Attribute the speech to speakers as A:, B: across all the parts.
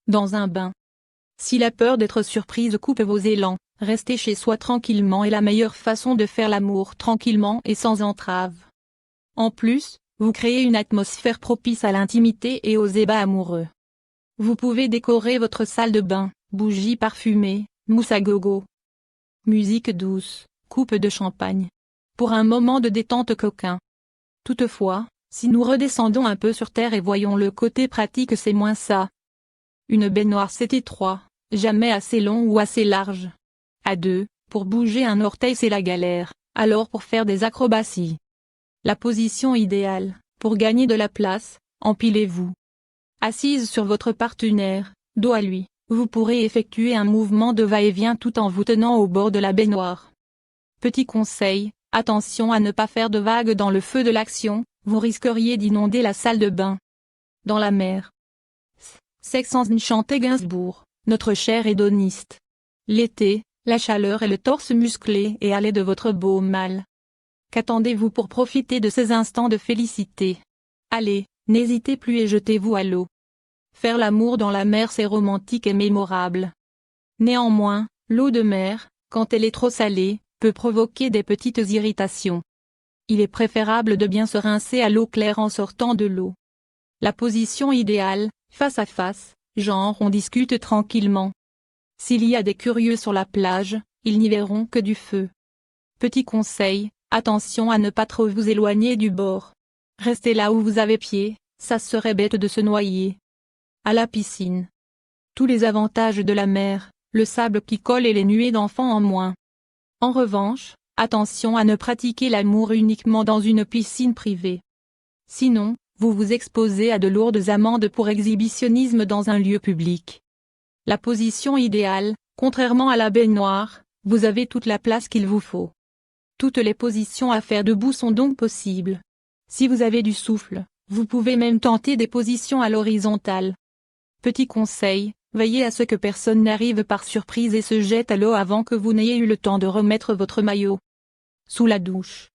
A: dans un bain. Si la peur d'être surprise coupe vos élans, rester chez soi tranquillement est la meilleure façon de faire l'amour tranquillement et sans entrave. En plus, vous créez une atmosphère propice à l'intimité et aux ébats amoureux. Vous pouvez décorer votre salle de bain, bougies parfumées, mousse à gogo, musique douce, coupe de champagne, pour un moment de détente coquin. Toutefois, si nous redescendons un peu sur terre et voyons le côté pratique, c'est moins ça. Une baignoire c'est étroit, jamais assez long ou assez large. À deux, pour bouger un orteil c'est la galère, alors pour faire des acrobaties. La position idéale, pour gagner de la place, empilez-vous. Assise sur votre partenaire, dos à lui, vous pourrez effectuer un mouvement de va-et-vient tout en vous tenant au bord de la baignoire. Petit conseil, attention à ne pas faire de vagues dans le feu de l'action, vous risqueriez d'inonder la salle de bain. Dans la mer. Sex chantait Gainsbourg, notre cher hédoniste. L'été, la chaleur et le torse musclé et allé de votre beau mâle. Qu'attendez-vous pour profiter de ces instants de félicité? Allez, n'hésitez plus et jetez-vous à l'eau. Faire l'amour dans la mer c'est romantique et mémorable. Néanmoins, l'eau de mer, quand elle est trop salée, peut provoquer des petites irritations. Il est préférable de bien se rincer à l'eau claire en sortant de l'eau. La position idéale, face à face, genre on discute tranquillement. S'il y a des curieux sur la plage, ils n'y verront que du feu. Petit conseil, attention à ne pas trop vous éloigner du bord. Restez là où vous avez pied, ça serait bête de se noyer. À la piscine. Tous les avantages de la mer, le sable qui colle et les nuées d'enfants en moins. En revanche, attention à ne pratiquer l'amour uniquement dans une piscine privée. Sinon, vous vous exposez à de lourdes amendes pour exhibitionnisme dans un lieu public. La position idéale, contrairement à la baignoire, vous avez toute la place qu'il vous faut. Toutes les positions à faire debout sont donc possibles. Si vous avez du souffle, vous pouvez même tenter des positions à l'horizontale. Petit conseil, veillez à ce que personne n'arrive par surprise et se jette à l'eau avant que vous n'ayez eu le temps de remettre votre maillot. Sous la douche.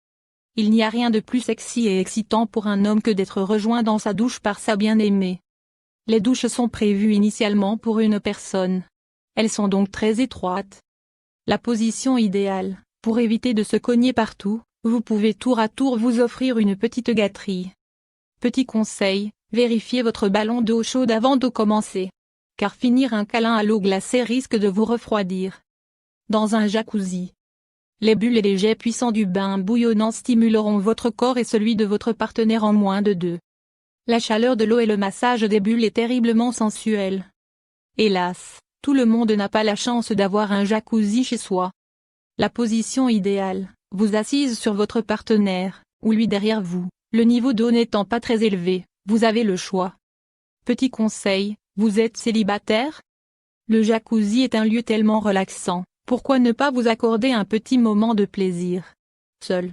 A: Il n'y a rien de plus sexy et excitant pour un homme que d'être rejoint dans sa douche par sa bien-aimée. Les douches sont prévues initialement pour une personne. Elles sont donc très étroites. La position idéale, pour éviter de se cogner partout, vous pouvez tour à tour vous offrir une petite gâterie. Petit conseil, vérifiez votre ballon d'eau chaude avant de commencer. Car finir un câlin à l'eau glacée risque de vous refroidir. Dans un jacuzzi. Les bulles et les jets puissants du bain bouillonnant stimuleront votre corps et celui de votre partenaire en moins de 2. La chaleur de l'eau et le massage des bulles est terriblement sensuel. Hélas, tout le monde n'a pas la chance d'avoir un jacuzzi chez soi. La position idéale, vous assise sur votre partenaire, ou lui derrière vous, le niveau d'eau n'étant pas très élevé, vous avez le choix. Petit conseil, vous êtes célibataire? Le jacuzzi est un lieu tellement relaxant, pourquoi ne pas vous accorder un petit moment de plaisir? Seul.